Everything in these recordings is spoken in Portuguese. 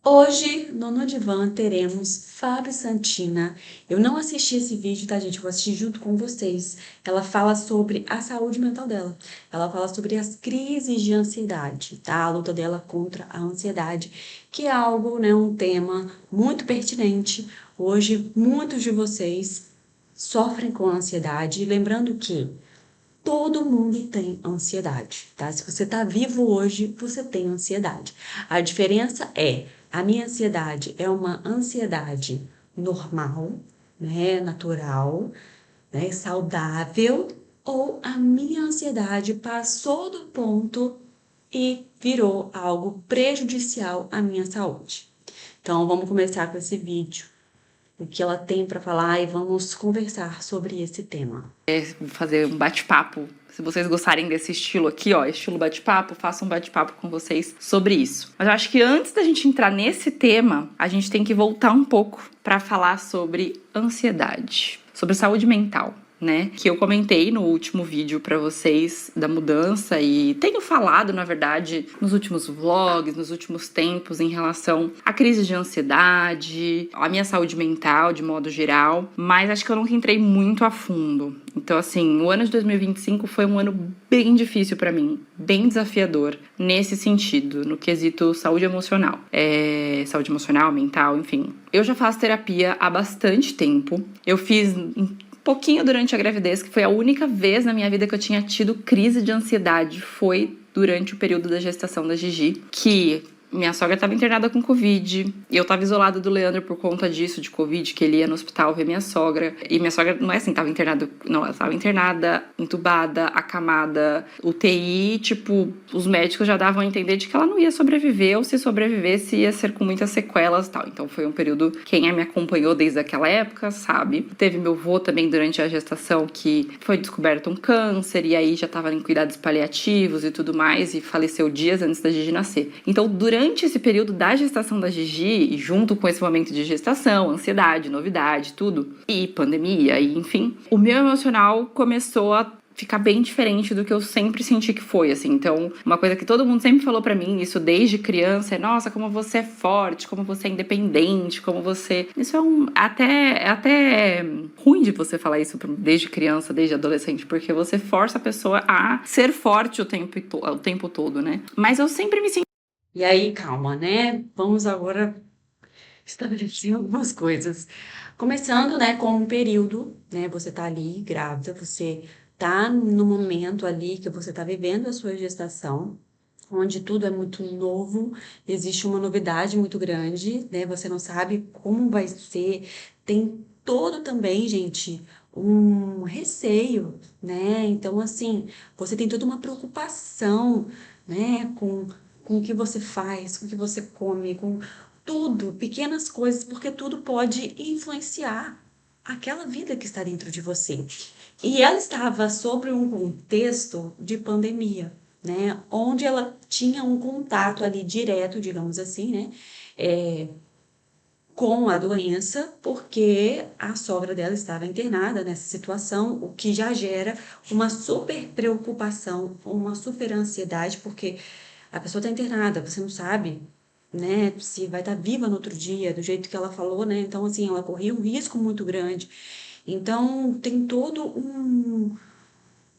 Hoje, no Divã, teremos Fábio Santina. Eu não assisti esse vídeo, tá, gente? Eu vou assistir junto com vocês. Ela fala sobre a saúde mental dela. Ela fala sobre as crises de ansiedade, tá? A luta dela contra a ansiedade, que é algo, né, um tema muito pertinente. Hoje, muitos de vocês sofrem com ansiedade. Lembrando que todo mundo tem ansiedade, tá? Se você tá vivo hoje, você tem ansiedade. A diferença é, a minha ansiedade é uma ansiedade normal, né, natural, né, saudável, ou a minha ansiedade passou do ponto e virou algo prejudicial à minha saúde. Então, vamos começar com esse vídeo, o que ela tem para falar e vamos conversar sobre esse tema. Fazer um bate-papo. Se vocês gostarem desse estilo aqui, ó, estilo bate-papo, faça um bate-papo com vocês sobre isso. Mas eu acho que antes da gente entrar nesse tema, a gente tem que voltar um pouco para falar sobre ansiedade, sobre saúde mental, né? Que eu comentei no último vídeo para vocês da mudança e tenho falado, na verdade, nos últimos vlogs, nos últimos tempos em relação à crise de ansiedade, à minha saúde mental de modo geral, mas acho que eu nunca entrei muito a fundo. Então, assim, o ano de 2025 foi um ano bem difícil para mim, bem desafiador nesse sentido, no quesito saúde emocional. Saúde emocional, mental, enfim. Eu já faço terapia há bastante tempo. Eu fiz pouquinho durante a gravidez, que foi a única vez na minha vida que eu tinha tido crise de ansiedade, foi durante o período da gestação da Gigi, que minha sogra estava internada com Covid, e eu estava isolada do Leandro por conta disso, de Covid, que ele ia no hospital ver minha sogra. E minha sogra não é assim, estava internada, não, ela estava internada, entubada, acamada, UTI, tipo, os médicos já davam a entender de que ela não ia sobreviver, ou se sobrevivesse ia ser com muitas sequelas e tal. Então foi um período, quem me acompanhou desde aquela época, sabe? Teve meu avô também durante a gestação, que foi descoberto um câncer, e aí já estava em cuidados paliativos e tudo mais, e faleceu dias antes da Gigi nascer. Então, durante esse período da gestação da Gigi, e junto com esse momento de gestação, ansiedade, novidade, tudo, e pandemia, e enfim, o meu emocional começou a ficar bem diferente do que eu sempre senti que foi, assim. Então, uma coisa que todo mundo sempre falou pra mim, isso desde criança, é: nossa, como você é forte, como você é independente, como você... Isso é até ruim de você falar isso desde criança, desde adolescente, porque você força a pessoa a ser forte o tempo todo, né? Mas eu sempre me senti... E aí, calma, né? Vamos agora estabelecer algumas coisas. Começando, né, com um período, né? Você tá ali grávida, você tá no momento ali que você tá vivendo a sua gestação, onde tudo é muito novo, existe uma novidade muito grande, né? Você não sabe como vai ser, tem todo também, gente, um receio, né? Então, assim, você tem toda uma preocupação, né, com o que você faz, com o que você come, com tudo, pequenas coisas, porque tudo pode influenciar aquela vida que está dentro de você. E ela estava sobre um contexto de pandemia, né? Onde ela tinha um contato ali direto, digamos assim, né? Com a doença, porque a sogra dela estava internada nessa situação, o que já gera uma super preocupação, uma super ansiedade, porque a pessoa está internada, você não sabe, né, se vai estar viva no outro dia, do jeito que ela falou, né? Então, assim, ela corria um risco muito grande. Então, tem todo um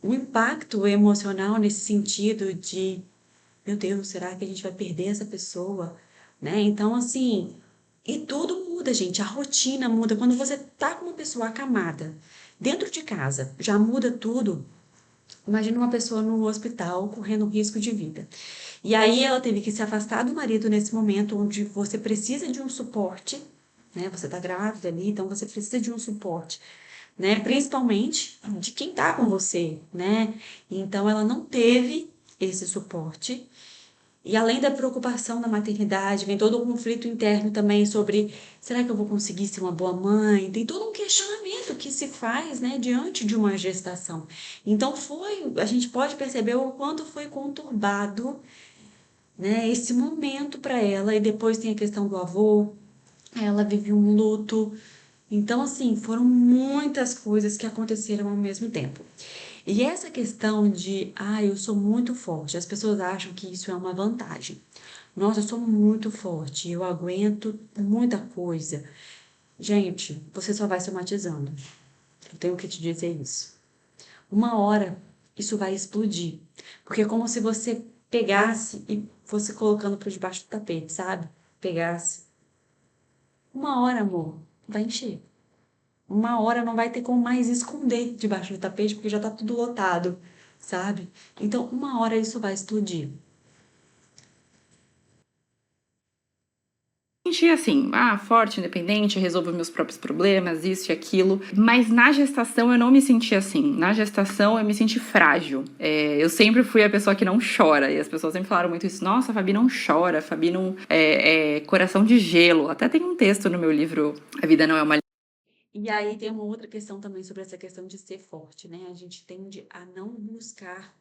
impacto emocional nesse sentido de, meu Deus, será que a gente vai perder essa pessoa, né? Então, assim, e tudo muda, gente, a rotina muda. Quando você tá com uma pessoa acamada dentro de casa, já muda tudo. Imagina uma pessoa no hospital correndo risco de vida. E aí ela teve que se afastar do marido nesse momento onde você precisa de um suporte, né? Você tá grávida ali, então você precisa de um suporte, né? Principalmente de quem tá com você, né? Então ela não teve esse suporte. E além da preocupação da maternidade, vem todo um conflito interno também sobre: será que eu vou conseguir ser uma boa mãe? Tem todo um questionamento que se faz, né, diante de uma gestação. Então a gente pode perceber o quanto foi conturbado, né, esse momento para ela. E depois tem a questão do avô, ela vive um luto. Então, assim, foram muitas coisas que aconteceram ao mesmo tempo. E essa questão de, eu sou muito forte, as pessoas acham que isso é uma vantagem. Nossa, eu sou muito forte, eu aguento muita coisa. Gente, você só vai somatizando. Eu tenho que te dizer isso. Uma hora isso vai explodir. Porque é como se você pegasse e fosse colocando por debaixo do tapete, sabe? Pegasse. Uma hora, amor, vai encher. Uma hora não vai ter como mais esconder debaixo do tapete, porque já tá tudo lotado, sabe? Então, uma hora isso vai explodir. Senti assim, forte, independente, resolvo meus próprios problemas, isso e aquilo. Mas na gestação eu não me senti assim. Na gestação eu me senti frágil. Eu sempre fui a pessoa que não chora. E as pessoas sempre falaram muito isso. Nossa, a Fabi não chora, a Fabi não é coração de gelo. Até tem um texto no meu livro A Vida Não É uma. E aí tem uma outra questão também sobre essa questão de ser forte, né? A gente tende a não buscar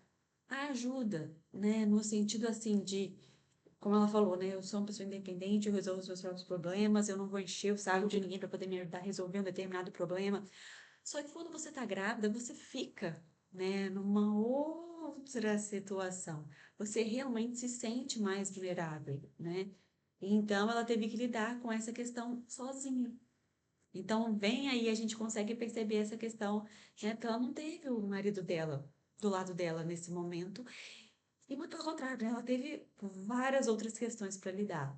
a ajuda, né? No sentido assim de, como ela falou, né? Eu sou uma pessoa independente, eu resolvo os meus próprios problemas, eu não vou encher o saco de ninguém para poder me ajudar a resolver um determinado problema. Só que quando você tá grávida, você fica, né, numa outra situação. Você realmente se sente mais vulnerável, né? Então ela teve que lidar com essa questão sozinha. Então, vem aí, a gente consegue perceber essa questão, né? Porque ela não teve o marido dela do lado dela nesse momento. E muito pelo contrário, né? Ela teve várias outras questões para lidar.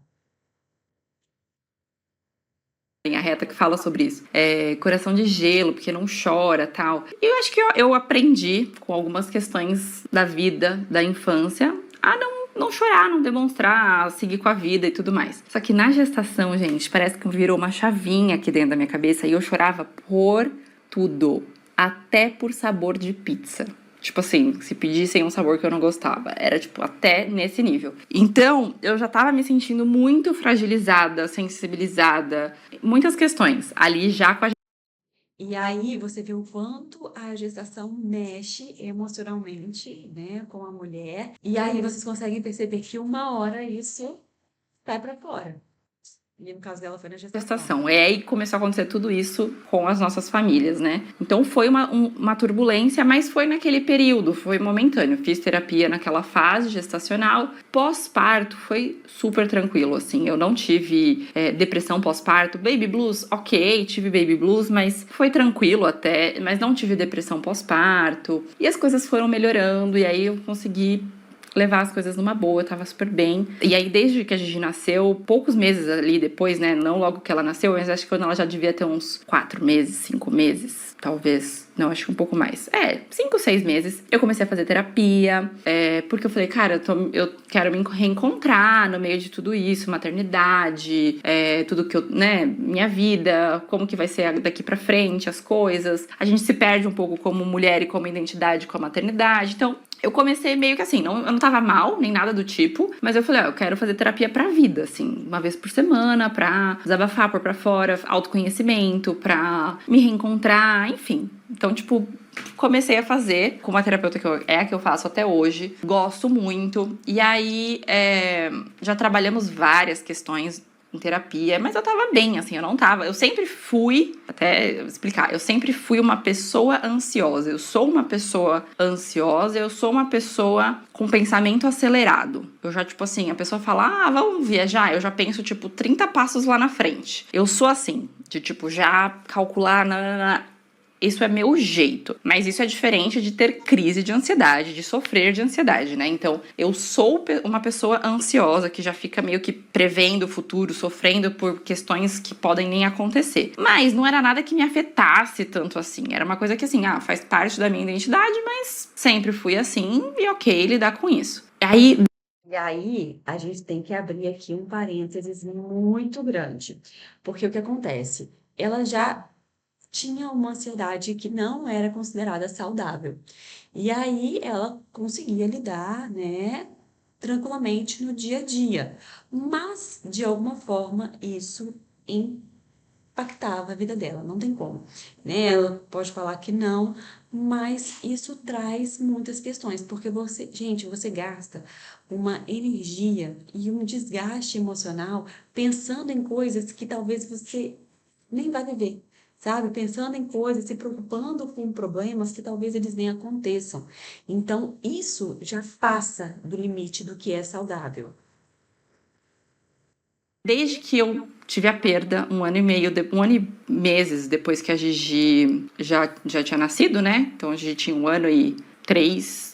Tem a reta que fala sobre isso. Coração de gelo, porque não chora, tal. E eu acho que eu aprendi com algumas questões da vida, da infância, a não chorar, não demonstrar, a seguir com a vida e tudo mais. Só que na gestação, gente, parece que virou uma chavinha aqui dentro da minha cabeça e eu chorava por tudo, até por sabor de pizza. Tipo assim, se pedissem um sabor que eu não gostava. Era, tipo, até nesse nível. Então, eu já tava me sentindo muito fragilizada, sensibilizada. Muitas questões. Ali já com a. E aí você vê o quanto a gestação mexe emocionalmente, né, com a mulher. E aí vocês conseguem perceber que uma hora isso vai para fora. E no caso dela foi na gestação. Gestação. É aí que começou a acontecer tudo isso com as nossas famílias, né? Então foi uma turbulência, mas foi naquele período, foi momentâneo. Fiz terapia naquela fase gestacional. Pós-parto foi super tranquilo, assim. Eu não tive depressão pós-parto. Baby blues, ok, tive baby blues, mas foi tranquilo até. Mas não tive depressão pós-parto. E as coisas foram melhorando, e aí eu consegui levar as coisas numa boa, eu tava super bem. E aí, desde que a Gigi nasceu, poucos meses ali depois, né? Não logo que ela nasceu, mas acho que quando ela já devia ter uns 4 meses, 5 meses, talvez. Não, acho que um pouco mais. 5, 6 meses. Eu comecei a fazer terapia, porque eu falei, cara, eu quero me reencontrar no meio de tudo isso, maternidade, tudo que eu, né, minha vida, como que vai ser daqui pra frente, as coisas. A gente se perde um pouco como mulher e como identidade com a maternidade. Então, eu comecei meio que assim, eu não tava mal, nem nada do tipo, mas eu falei, eu quero fazer terapia pra vida, assim, uma vez por semana, pra desabafar, pôr pra fora, autoconhecimento, pra me reencontrar, enfim. Então, tipo, comecei a fazer com uma terapeuta a que eu faço até hoje, gosto muito. E aí, já trabalhamos várias questões em terapia, mas eu tava bem, assim, eu não tava. Eu sempre fui, até explicar, eu sempre fui uma pessoa ansiosa. Eu sou uma pessoa ansiosa, eu sou uma pessoa com pensamento acelerado. Eu já, tipo assim, a pessoa fala, vamos viajar, eu já penso, tipo, 30 passos lá na frente. Eu sou assim, de, tipo, já calcular, isso é meu jeito. Mas isso é diferente de ter crise de ansiedade, de sofrer de ansiedade, né? Então, eu sou uma pessoa ansiosa que já fica meio que prevendo o futuro, sofrendo por questões que podem nem acontecer. Mas não era nada que me afetasse tanto assim. Era uma coisa que, assim, faz parte da minha identidade, mas sempre fui assim e ok lidar com isso. E aí, a gente tem que abrir aqui um parênteses muito grande, porque o que acontece? Ela já tinha uma ansiedade que não era considerada saudável. E aí ela conseguia lidar, né, tranquilamente no dia a dia. Mas, de alguma forma, isso impactava a vida dela, não tem como, né? Ela pode falar que não, mas isso traz muitas questões, porque você, gente, você gasta uma energia e um desgaste emocional pensando em coisas que talvez você nem vai viver, sabe? Pensando em coisas, se preocupando com problemas que talvez eles nem aconteçam. Então, isso já passa do limite do que é saudável. Desde que eu tive a perda, 1 ano e meio, 1 ano e meses depois que a Gigi já tinha nascido, né? Então a Gigi tinha 1 ano e 3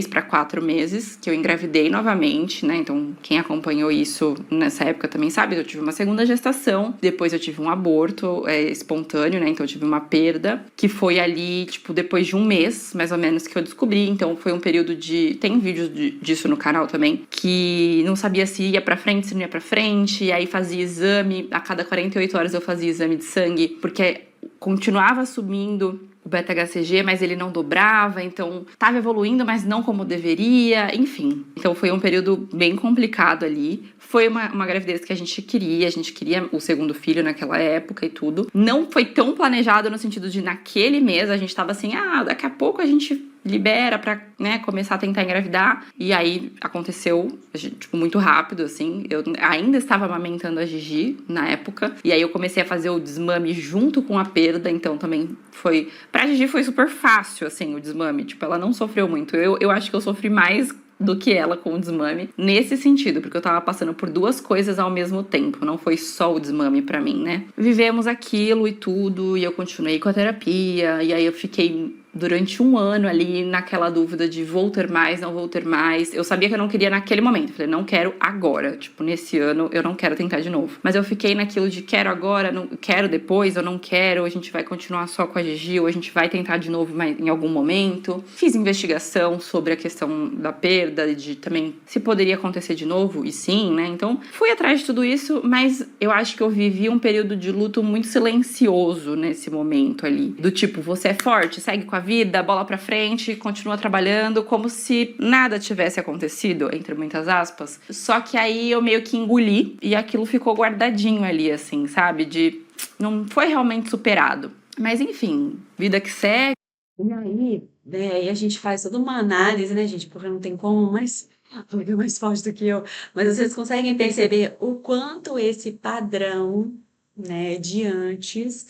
para 4 meses que eu engravidei novamente, né? Então, quem acompanhou isso nessa época também sabe, eu tive uma segunda gestação, depois eu tive um aborto espontâneo, né? Então, eu tive uma perda, que foi ali, tipo, depois de 1 mês, mais ou menos, que eu descobri. Então, foi um período de... Tem vídeos disso no canal também, que não sabia se ia pra frente, se não ia pra frente, e aí fazia exame, a cada 48 horas eu fazia exame de sangue, porque continuava subindo o beta-HCG, mas ele não dobrava, então estava evoluindo, mas não como deveria, enfim. Então foi um período bem complicado ali. Foi uma gravidez que a gente queria o segundo filho naquela época e tudo. Não foi tão planejado no sentido de naquele mês a gente tava assim, daqui a pouco a gente libera pra, né, começar a tentar engravidar. E aí aconteceu, tipo, muito rápido, assim. Eu ainda estava amamentando a Gigi na época. E aí eu comecei a fazer o desmame junto com a perda. Então também foi... Pra Gigi foi super fácil, assim, o desmame. Tipo, ela não sofreu muito. Eu acho que eu sofri mais do que ela com o desmame, nesse sentido, porque eu tava passando por duas coisas ao mesmo tempo, não foi só o desmame pra mim, né? Vivemos aquilo e tudo, e eu continuei com a terapia, e aí eu fiquei durante 1 ano ali naquela dúvida de vou ter mais, não vou ter mais. Eu sabia que eu não queria naquele momento, eu falei, não quero agora, tipo, nesse ano eu não quero tentar de novo. Mas eu fiquei naquilo de quero agora, não quero depois, eu não quero, a gente vai continuar só com a Gigi, ou a gente vai tentar de novo em algum momento. Fiz investigação sobre a questão da perda, de também se poderia acontecer de novo, e sim, né? Então, fui atrás de tudo isso, mas eu acho que eu vivi um período de luto muito silencioso nesse momento ali. Do tipo, você é forte, segue com a vida, bola pra frente, continua trabalhando, como se nada tivesse acontecido, entre muitas aspas. Só que aí eu meio que engoli e aquilo ficou guardadinho ali, assim, sabe? Não foi realmente superado. Mas enfim, vida que segue. E aí, né, aí a gente faz toda uma análise, né, gente? Porque não tem como, mas foi mais forte do que eu. Mas vocês conseguem perceber o quanto esse padrão, né, de antes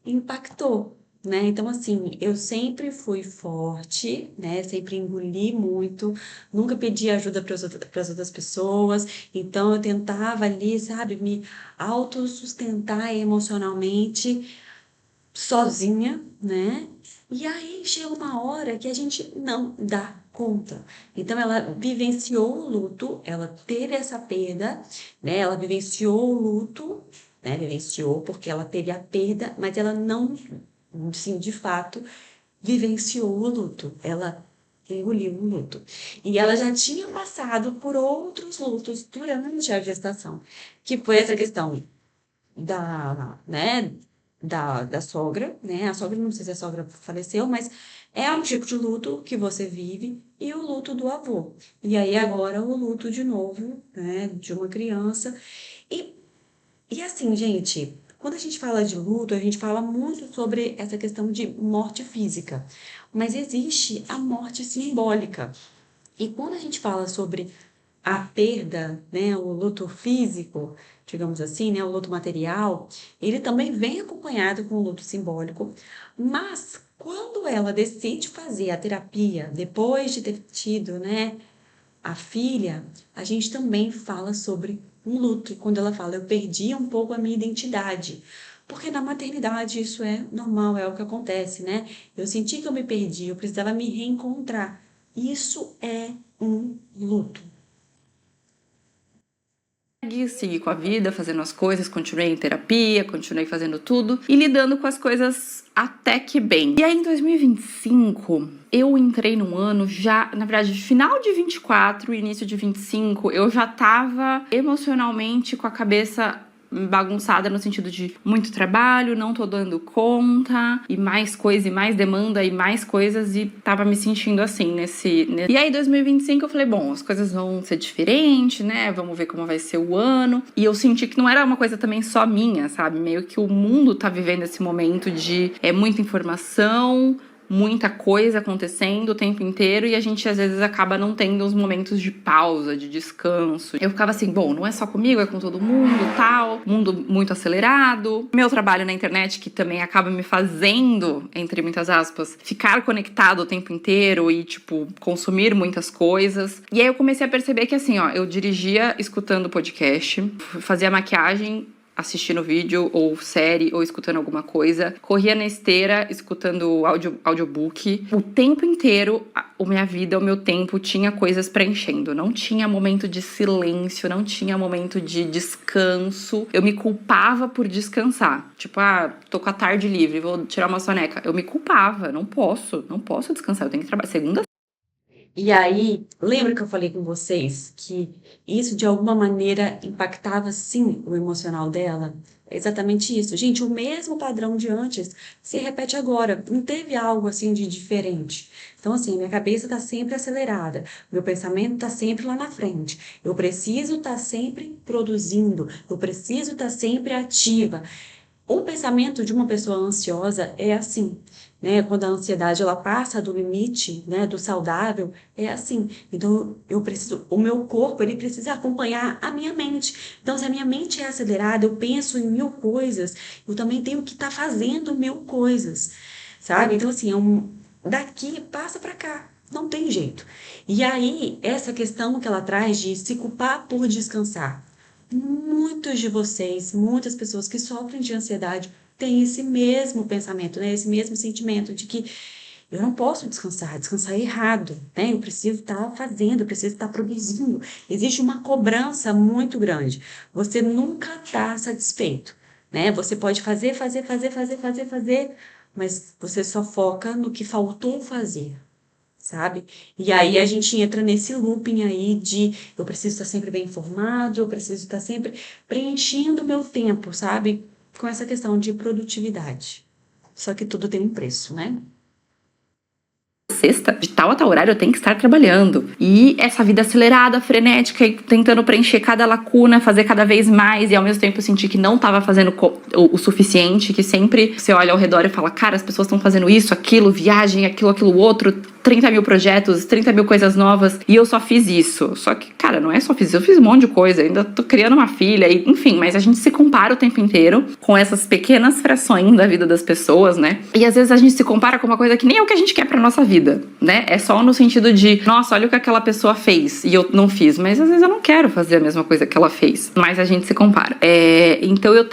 impactou, né? Então, assim, eu sempre fui forte, né? Sempre engoli muito, nunca pedi ajuda para as outras pessoas. Então, eu tentava ali, sabe, me autossustentar emocionalmente sozinha, né? E aí chega uma hora que a gente não dá conta. Então ela vivenciou o luto, ela teve essa perda, né? Ela vivenciou o luto, né? Vivenciou porque ela teve a perda, mas ela não, sim, de fato, vivenciou o luto. Ela engoliu o luto. E ela já tinha passado por outros lutos durante a gestação, que foi essa questão né, da sogra, né? A sogra, não sei se a sogra faleceu, mas é um tipo de luto que você vive e o luto do avô. E aí agora o luto de novo, né, de uma criança. E, e assim, gente, quando a gente fala de luto, a gente fala muito sobre essa questão de morte física, mas existe a morte simbólica. E quando a gente fala sobre a perda, né, o luto físico, digamos assim, né, o luto material, ele também vem acompanhado com o luto simbólico, mas quando ela decide fazer a terapia, depois de ter tido, né, a filha, a gente também fala sobre um luto. E quando ela fala, eu perdi um pouco a minha identidade. Porque na maternidade isso é normal, é o que acontece, né? Eu senti que eu me perdi, eu precisava me reencontrar. Isso é um luto. Segui com a vida, fazendo as coisas, continuei em terapia, continuei fazendo tudo e lidando com as coisas até que bem. E aí em 2025, eu entrei num ano já, na verdade, final de 24, início de 25, eu já tava emocionalmente com a cabeça bagunçada no sentido de muito trabalho, não tô dando conta, e mais coisa, e mais demanda, e mais coisas, e tava me sentindo assim E aí, 2025, eu falei, bom, as coisas vão ser diferentes, né? Vamos ver como vai ser o ano. E eu senti que não era uma coisa também só minha, sabe? Meio que o mundo tá vivendo esse momento de muita informação, muita coisa acontecendo o tempo inteiro e a gente às vezes acaba não tendo os momentos de pausa, de descanso. Eu ficava assim, bom, não é só comigo, é com todo mundo, tal, mundo muito acelerado. Meu trabalho na internet, que também acaba me fazendo, entre muitas aspas, ficar conectado o tempo inteiro e, tipo, consumir muitas coisas. E aí eu comecei a perceber que, assim, ó, eu dirigia escutando podcast, fazia maquiagem assistindo vídeo ou série ou escutando alguma coisa, corria na esteira escutando audiobook. O tempo inteiro, a minha vida, o meu tempo tinha coisas preenchendo. Não tinha momento de silêncio, não tinha momento de descanso. Eu me culpava por descansar. Tipo, tô com a tarde livre, vou tirar uma soneca. Eu me culpava, não posso descansar, eu tenho que trabalhar. Segunda. E aí, lembra que eu falei com vocês que isso de alguma maneira impactava sim o emocional dela? É exatamente isso. Gente, o mesmo padrão de antes se repete agora. Não teve algo assim de diferente. Então, assim, minha cabeça está sempre acelerada, meu pensamento está sempre lá na frente. Eu preciso estar sempre produzindo, eu preciso estar sempre ativa. O pensamento de uma pessoa ansiosa é assim, né? Quando a ansiedade ela passa do limite, né, do saudável, é assim. Então eu preciso, o meu corpo ele precisa acompanhar a minha mente. Então se a minha mente é acelerada, eu penso em mil coisas, eu também tenho que estar fazendo mil coisas, sabe? Então assim, daqui passa para cá. Não tem jeito. E aí, essa questão que ela traz de se culpar por descansar. Muitos de vocês, muitas pessoas que sofrem de ansiedade têm esse mesmo pensamento, né? Esse mesmo sentimento de que eu não posso descansar errado, né? Eu preciso estar fazendo, eu preciso estar produzindo. Existe uma cobrança muito grande. Você nunca está satisfeito, né? Você pode fazer, mas você só foca no que faltou fazer, sabe? E aí a gente entra nesse looping aí de eu preciso estar sempre bem informado, eu preciso estar sempre preenchendo o meu tempo, sabe? Com essa questão de produtividade. Só que tudo tem um preço, né? Sexta, de tal a tal horário eu tenho que estar trabalhando. E essa vida acelerada, frenética, e tentando preencher cada lacuna, fazer cada vez mais, e ao mesmo tempo eu senti que não estava fazendo o suficiente, que sempre você olha ao redor e fala, cara, as pessoas estão fazendo isso, aquilo, viagem, aquilo outro, 30 mil projetos, 30 mil coisas novas, e eu só fiz isso. Só que, cara, não é só fiz isso, eu fiz um monte de coisa, ainda tô criando uma filha, e, enfim, mas a gente se compara o tempo inteiro com essas pequenas frações da vida das pessoas, né? E às vezes a gente se compara com uma coisa que nem é o que a gente quer pra nossa vida, né? É só no sentido de, nossa, olha o que aquela pessoa fez e eu não fiz, mas às vezes eu não quero fazer a mesma coisa que ela fez, mas a gente se compara. Então eu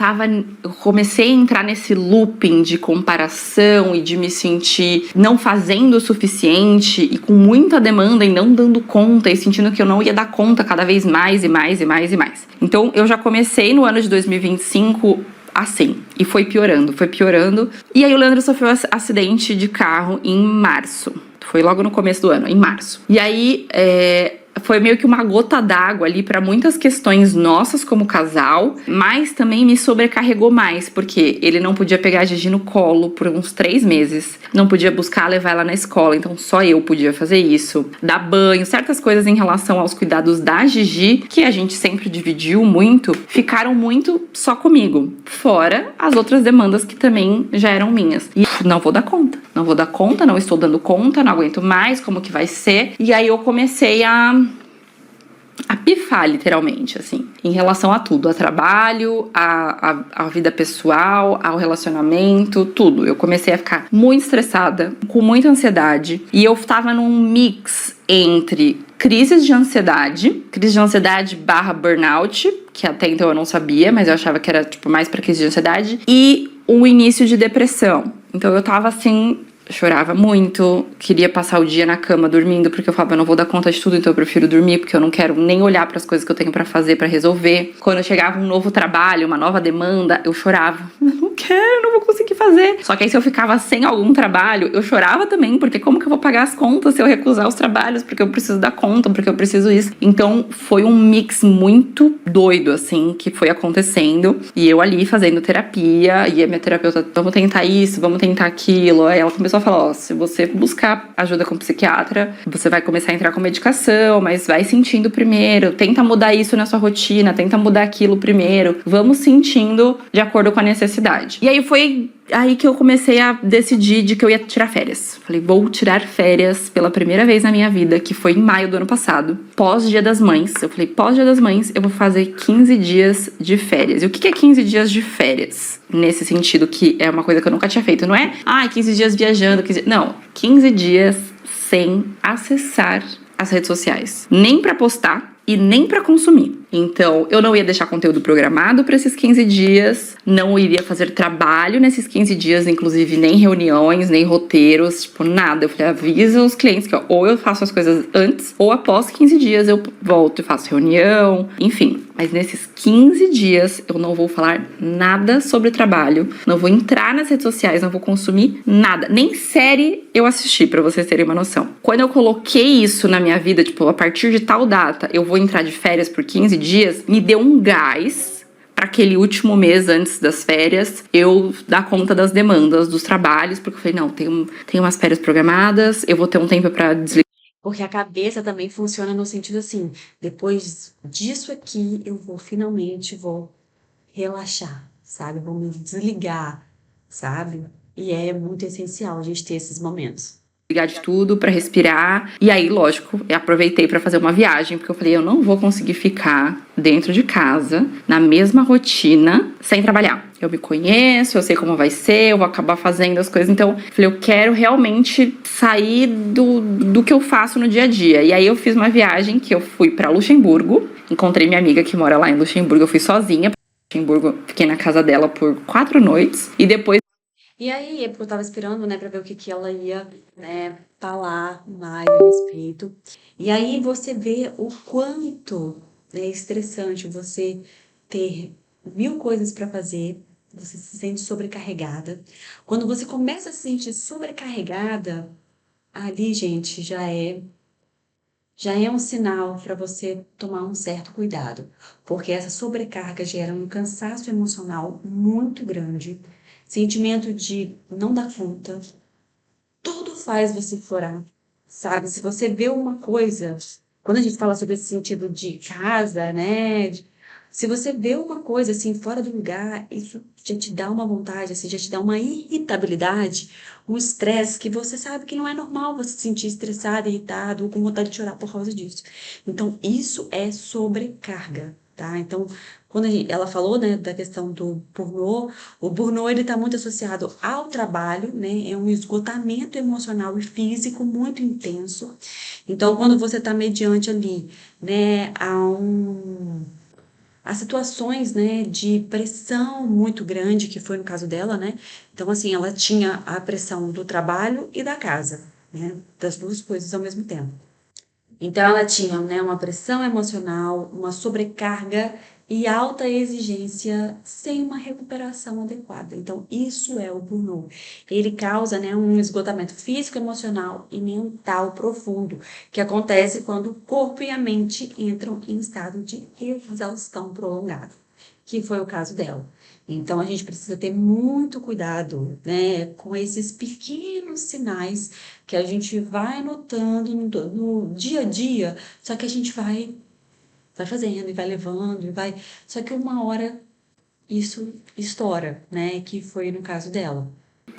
comecei a entrar nesse looping de comparação e de me sentir não fazendo o suficiente e com muita demanda e não dando conta e sentindo que eu não ia dar conta cada vez mais e mais. Então eu já comecei no ano de 2025 assim, e foi piorando. E aí o Leandro sofreu acidente de carro em março. Foi logo no começo do ano, em março. E aí, foi meio que uma gota d'água ali para muitas questões nossas como casal, mas também me sobrecarregou mais, porque ele não podia pegar a Gigi no colo por uns 3 meses, não podia buscar levar ela na escola, então só eu podia fazer isso, dar banho, certas coisas em relação aos cuidados da Gigi, que a gente sempre dividiu muito, ficaram muito só comigo, fora as outras demandas que também já eram minhas. E não vou dar conta, não estou dando conta, não aguento mais, como que vai ser? E aí eu comecei a pifar, literalmente, assim, em relação a tudo, a trabalho, a vida pessoal, ao relacionamento, tudo. Eu comecei a ficar muito estressada, com muita ansiedade, e eu tava num mix entre crises de ansiedade / burnout, que até então eu não sabia, mas eu achava que era, tipo, mais pra crise de ansiedade, e o início de depressão. Então eu tava assim, chorava muito, queria passar o dia na cama dormindo, porque eu falava, eu não vou dar conta de tudo, então eu prefiro dormir, porque eu não quero nem olhar para as coisas que eu tenho para fazer, para resolver. Quando chegava um novo trabalho, uma nova demanda, eu chorava. Eu não quero, não vou conseguir fazer. Só que aí se eu ficava sem algum trabalho, eu chorava também, porque como que eu vou pagar as contas se eu recusar os trabalhos, porque eu preciso dar conta, porque eu preciso isso. Então foi um mix muito doido, assim, que foi acontecendo, e eu ali fazendo terapia, e a minha terapeuta, vamos tentar isso, vamos tentar aquilo. Aí ela começou a falar, ó, se você buscar ajuda com psiquiatra, você vai começar a entrar com medicação, mas vai sentindo primeiro, tenta mudar isso na sua rotina, tenta mudar aquilo primeiro, vamos sentindo de acordo com a necessidade. verdade. E aí foi aí que eu comecei a decidir de que eu ia tirar férias. Falei, vou tirar férias pela primeira vez na minha vida, que foi em maio do ano passado, pós-Dia das Mães. Eu falei, pós-Dia das Mães, eu vou fazer 15 dias de férias. E o que é 15 dias de férias? Nesse sentido, que é uma coisa que eu nunca tinha feito. Não é, 15 dias viajando, 15... Não, 15 dias sem acessar as redes sociais. Nem pra postar e nem pra consumir. Então, eu não ia deixar conteúdo programado para esses 15 dias, não iria fazer trabalho nesses 15 dias, inclusive nem reuniões, nem roteiros, tipo, nada. Eu falei, avisa os clientes que ou eu faço as coisas antes, ou após 15 dias eu volto e faço reunião, enfim. Mas nesses 15 dias eu não vou falar nada sobre trabalho, não vou entrar nas redes sociais, não vou consumir nada. Nem série eu assisti, pra vocês terem uma noção. Quando eu coloquei isso na minha vida, tipo, a partir de tal data eu vou entrar de férias por 15 dias, me deu um gás para aquele último mês antes das férias eu dar conta das demandas, dos trabalhos, porque eu falei, não, tem umas férias programadas, eu vou ter um tempo para desligar. Porque a cabeça também funciona no sentido assim, depois disso aqui eu vou relaxar, sabe? Vou me desligar, sabe? E é muito essencial a gente ter esses momentos. Ligar de tudo pra respirar. E aí, lógico, eu aproveitei pra fazer uma viagem, porque eu falei, eu não vou conseguir ficar dentro de casa, na mesma rotina, sem trabalhar. Eu me conheço, eu sei como vai ser, eu vou acabar fazendo as coisas. Então, eu falei, eu quero realmente sair do que eu faço no dia a dia. E aí, eu fiz uma viagem que eu fui pra Luxemburgo. Encontrei minha amiga que mora lá em Luxemburgo. Eu fui sozinha pra Luxemburgo. Fiquei na casa dela por 4 noites. E depois... E aí, eu tava esperando, né, pra ver o que ela ia, né, falar mais a respeito. E aí você vê o quanto é estressante você ter 1000 coisas para fazer, você se sente sobrecarregada. Quando você começa a se sentir sobrecarregada, ali, gente, já é um sinal para você tomar um certo cuidado, porque essa sobrecarga gera um cansaço emocional muito grande, sentimento de não dar conta, tudo faz você florar, sabe? Se você vê uma coisa, quando a gente fala sobre esse sentido de casa, né? Se você vê uma coisa assim fora do lugar, isso já te dá uma vontade, assim, já te dá uma irritabilidade, um estresse que você sabe que não é normal você se sentir estressado, irritado ou com vontade de chorar por causa disso. Então, isso é sobrecarga, tá? Então, quando ela falou, né, da questão do burnout, o burnout ele está muito associado ao trabalho, né? É um esgotamento emocional e físico muito intenso. Então, quando você está mediante ali, né, a situações, né, de pressão muito grande, que foi no caso dela, né? Então, assim, ela tinha a pressão do trabalho e da casa, né? Das duas coisas ao mesmo tempo. Então, ela tinha, né, uma pressão emocional, uma sobrecarga e alta exigência sem uma recuperação adequada. Então, isso é o burnout. Ele causa, né, um esgotamento físico, emocional e mental profundo, que acontece quando o corpo e a mente entram em estado de exaustão prolongada, que foi o caso dela. Então, a gente precisa ter muito cuidado, né, com esses pequenos sinais que a gente vai notando no dia a dia, só que a gente vai fazendo e vai levando e vai. Só que uma hora isso estoura, né? Que foi no caso dela.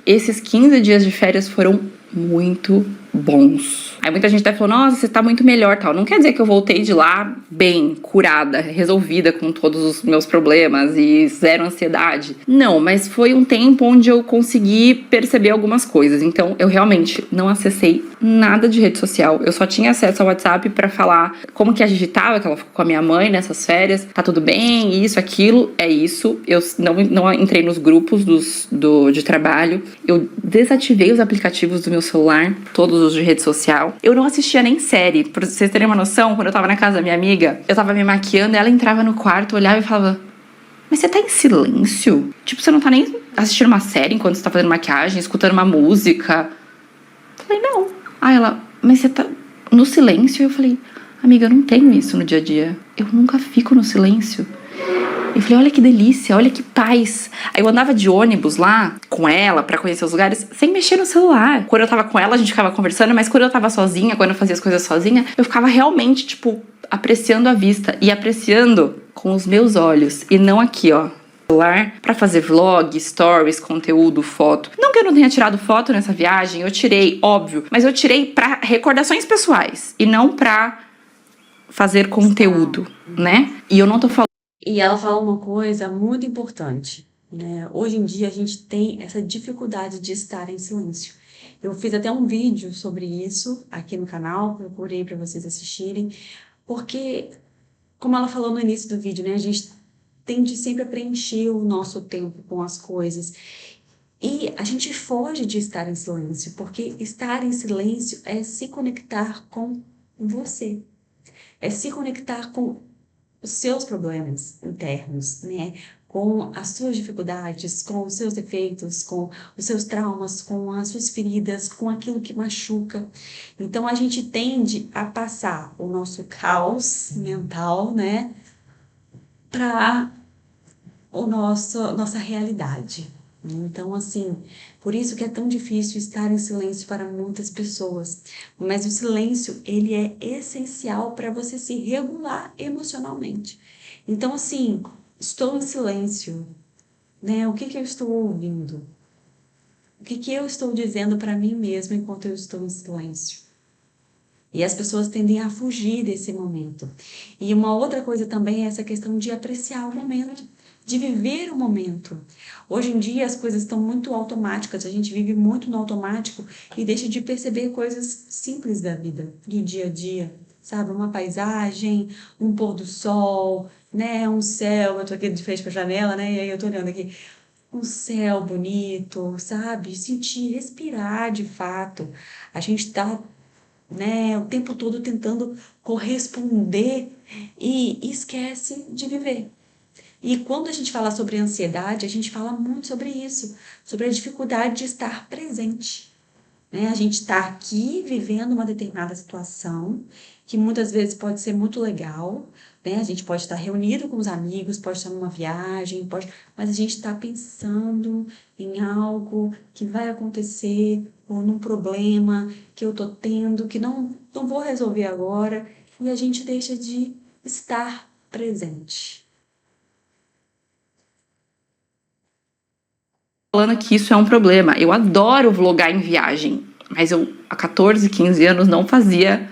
Esses 15 dias de férias foram muito bons. Aí muita gente até falou, nossa, você tá muito melhor, tal. Não quer dizer que eu voltei de lá bem, curada, resolvida com todos os meus problemas e zero ansiedade. Não, mas foi um tempo onde eu consegui perceber algumas coisas. Então, eu realmente não acessei nada de rede social. Eu só tinha acesso ao WhatsApp pra falar como que a gente tava, que ela ficou com a minha mãe nessas férias. Tá tudo bem, isso, aquilo, é isso. Eu não entrei nos grupos de trabalho. Eu desativei os aplicativos do meu celular, todos os de rede social. Eu não assistia nem série. Pra vocês terem uma noção, quando eu tava na casa da minha amiga, eu tava me maquiando, ela entrava no quarto, olhava e falava, mas você tá em silêncio? Tipo, você não tá nem assistindo uma série enquanto você tá fazendo maquiagem, escutando uma música? Eu falei, não. Aí ela, mas você tá no silêncio? Eu falei, amiga, eu não tenho isso no dia a dia. Eu nunca fico no silêncio. Eu falei, olha que delícia, olha que paz. Aí eu andava de ônibus lá com ela pra conhecer os lugares sem mexer no celular. Quando eu tava com ela, a gente ficava conversando, mas quando eu tava sozinha, quando eu fazia as coisas sozinha, eu ficava realmente, tipo, apreciando a vista e apreciando com os meus olhos. E não aqui, ó, celular para fazer vlog, stories, conteúdo, foto. Não que eu não tenha tirado foto nessa viagem, eu tirei, óbvio, mas eu tirei para recordações pessoais e não para fazer conteúdo, né? E eu não tô falando. E ela fala uma coisa muito importante, né? Hoje em dia a gente tem essa dificuldade de estar em silêncio. Eu fiz até um vídeo sobre isso aqui no canal, procurei para vocês assistirem, porque, como ela falou no início do vídeo, né? A gente tende sempre a preencher o nosso tempo com as coisas. E a gente foge de estar em silêncio, porque estar em silêncio é se conectar com você, é se conectar com os seus problemas internos, né? Com as suas dificuldades, com os seus defeitos, com os seus traumas, com as suas feridas, com aquilo que machuca. Então a gente tende a passar o nosso caos mental, né, para o nossa realidade. Então, assim, por isso que é tão difícil estar em silêncio para muitas pessoas. Mas o silêncio, ele é essencial para você se regular emocionalmente. Então, assim, estou em silêncio, né? O que que eu estou ouvindo? O que que eu estou dizendo para mim mesma enquanto eu estou em silêncio? E as pessoas tendem a fugir desse momento. E uma outra coisa também é essa questão de apreciar o momento, de viver o momento. Hoje em dia as coisas estão muito automáticas, a gente vive muito no automático e deixa de perceber coisas simples da vida, do dia a dia, sabe? Uma paisagem, um pôr do sol, né? Um céu, eu tô aqui de frente para a janela, né? E aí eu tô olhando aqui, um céu bonito, sabe? Sentir, respirar de fato. A gente está, né, o tempo todo tentando corresponder e esquece de viver. E quando a gente fala sobre ansiedade, a gente fala muito sobre isso, sobre a dificuldade de estar presente, né? A gente está aqui vivendo uma determinada situação, que muitas vezes pode ser muito legal, né? A gente pode estar reunido com os amigos, pode estar numa viagem, mas a gente está pensando em algo que vai acontecer, ou num problema que eu estou tendo, que não vou resolver agora, e a gente deixa de estar presente. Falando que isso é um problema. Eu adoro vlogar em viagem, mas eu há 14, 15 anos não fazia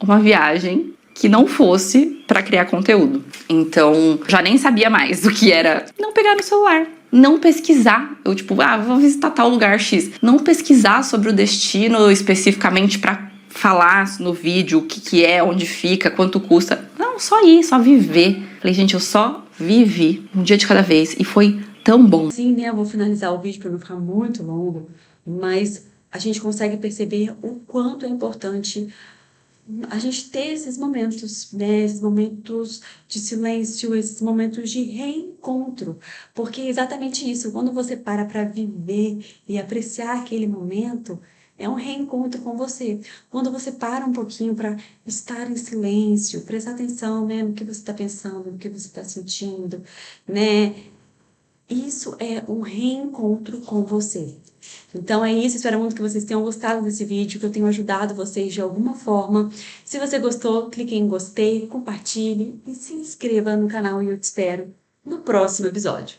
uma viagem que não fosse para criar conteúdo. Então, já nem sabia mais o que era não pegar no celular, não pesquisar. Eu tipo, vou visitar tal lugar X, não pesquisar sobre o destino especificamente para falar no vídeo o que é, onde fica, quanto custa. Não, só ir, só viver. Falei, gente, eu só vivi um dia de cada vez e foi tão bom. Sim, né? Eu vou finalizar o vídeo para não ficar muito longo, mas a gente consegue perceber o quanto é importante a gente ter esses momentos, né? Esses momentos de silêncio, esses momentos de reencontro, porque é exatamente isso, quando você para viver e apreciar aquele momento, é um reencontro com você. Quando você para um pouquinho para estar em silêncio, prestar atenção, né, no que você está pensando, no que você está sentindo, né? Isso é um reencontro com você. Então é isso, espero muito que vocês tenham gostado desse vídeo, que eu tenha ajudado vocês de alguma forma. Se você gostou, clique em gostei, compartilhe e se inscreva no canal e eu te espero no próximo episódio.